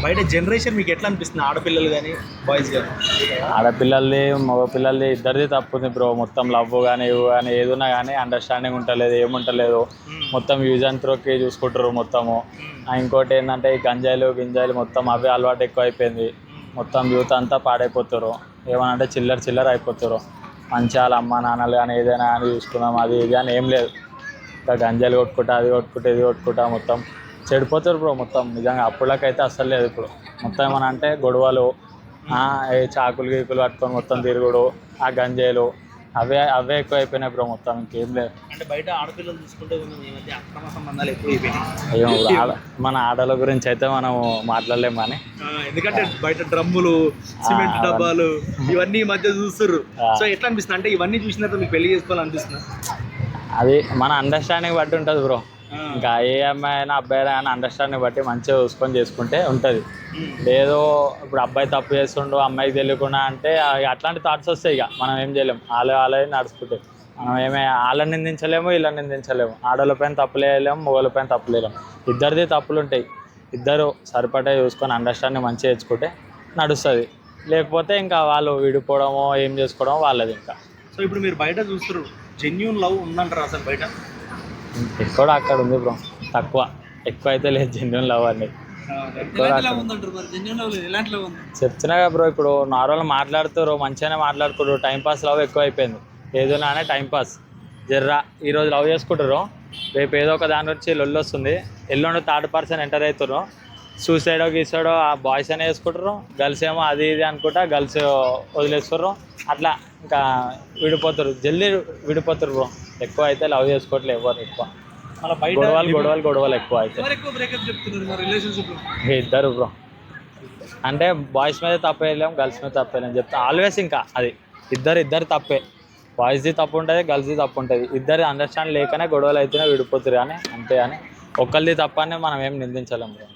బయట జనరేషన్ మీకు ఎట్లా అనిపిస్తుంది, ఆడపిల్లలు కానీ బాయ్స్ కానీ? ఆడపిల్లల్ది మగ పిల్లల్ది ఇద్దరిది తప్పుంది బ్రో. మొత్తం లవ్ కానీ ఇవి కానీ ఏదున్నా కానీ అండర్స్టాండింగ్ ఉంటలేదు, ఏముంటలేదు. మొత్తం యూజ్ అండ్ త్రోకి చూసుకుంటారు మొత్తము. ఇంకోటి ఏంటంటే ఈ గంజాయిలు గింజాయిలు మొత్తం అవే అలవాటు ఎక్కువ అయిపోయింది. మొత్తం యూత్ అంతా పాడైపోతారు. ఏమనంటే చిల్లర అయిపోతారు. మంచిగా వాళ్ళ అమ్మ నాన్నలు కానీ ఏదైనా కానీ చూసుకున్నాం అది ఇది అని ఏం లేదు. ఇంకా గంజాయిలు కొట్టుకుంటా అది కొట్టుకుంటా ఇది కొట్టుకుంటా మొత్తం చెడిపోతారు బ్రో మొత్తం. నిజంగా అప్పుడులకైతే అస్సలు లేదు. ఇప్పుడు మొత్తం ఏమన్నా అంటే గొడవలు, ఏ చాకులు గీకులు పట్టుకొని మొత్తం తిరుగుడు, ఆ గంజాయిలు అవే ఎక్కువ అయిపోయినాయి బ్రో మొత్తం. ఇంకేం లేదు. అంటే బయట ఆడపిల్లలు చూసుకుంటే ఈ మధ్య అక్రమ సంబంధాలు ఎక్కువ అయిపోయినాయి. అయ్యో మన ఆడల గురించి అయితే మనం మాట్లాడలేము కానీ, ఎందుకంటే బయట డ్రమ్ములు, సిమెంట్ డబ్బాలు ఇవన్నీ ఈ మధ్య చూస్తుర్రు. సో ఎట్లా అనిపిస్తుంది అంటే ఇవన్నీ చూసిన తర్వాత మీకు పెళ్లి చేసుకోవాలనిపిస్తుంది? అది మన అండర్స్టాండింగ్ బట్టి ఉంటుంది బ్రో. ఇంకా ఏ అమ్మాయి అయినా అబ్బాయి అయినా అండర్స్టాండింగ్ బట్టి మంచిగా చూసుకొని చేసుకుంటే ఉంటుంది. లేదో ఇప్పుడు అబ్బాయి తప్పు చేస్తుండు అమ్మాయికి తెలియకుండా అంటే అట్లాంటి థాట్స్ వస్తాయి. ఇక మనం ఏం చేయలేము. వాళ్ళే నడుచుకుంటే మనం వాళ్ళని నిందించలేము, వీళ్ళని నిందించలేము. ఆడవాళ్ళ పైన తప్పులేయలేము, మగవాళ్ళ పైన తప్పులేయలేము. ఇద్దరిది తప్పులు ఉంటాయి. ఇద్దరు సరిపడే చూసుకొని అండర్స్టాండింగ్ మంచిగా తెచ్చుకుంటే నడుస్తుంది. లేకపోతే ఇంకా వాళ్ళు విడిపోవడమో ఏం చేసుకోవడమో వాళ్ళది ఇంకా. సో ఇప్పుడు మీరు బయట చూస్తారు, జెన్యూన్ లవ్ ఉందంటారు అసలు బయట? ఎక్కడ అక్కడ ఉంది బ్రో, తక్కువ. ఎక్కువ అయితే లేదు జెన్యూన్ లవ్ అనేది. చెప్తున్నా కదా బ్రో, ఇప్పుడు నార్మల్ మాట్లాడుతారు, మంచిగానే మాట్లాడుకుంటారు. టైంపాస్ లవ్ ఎక్కువ అయిపోయింది. ఏదైనా అనే టైంపాస్. జర్రా ఈరోజు లవ్ చేసుకుంటారు, రేపు ఏదో ఒక దాని వచ్చి లొల్లి వస్తుంది, ఎల్లుండి థర్డ్ పర్సన్ ఎంటర్ అవుతారు. సూసైడో గీసైడో ఆ బాయ్స్ అనే వేసుకుంటారు, గర్ల్స్ ఏమో అది ఇది అనుకుంటా గర్ల్స్ వదిలేసుకుంటారు. అట్లా ఇంకా విడిపోతారు, జల్దీ విడిపోతారు బ్రో. ఎక్కువ అయితే లవ్ చేసుకోవట్లేదు ఎవరు. ఎక్కువ గొడవలు ఎక్కువ అయితే ఇద్దరు బ్రో. అంటే బాయ్స్ మీద తప్పేయలేము, గర్ల్స్ మీద తప్పేయలేము చెప్తా ఆల్వేస్. ఇంకా అది ఇద్దరు తప్పే. బాయ్స్ది తప్పు ఉంటుంది, గర్ల్స్ది తప్పు ఉంటుంది. ఇద్దరు అండర్స్టాండ్ లేకనే గొడవలు అయితేనే విడిపోతారు. కానీ అంతే. కానీ ఒకరిది తప్పని మనం ఏం నిందించలేము బ్రో.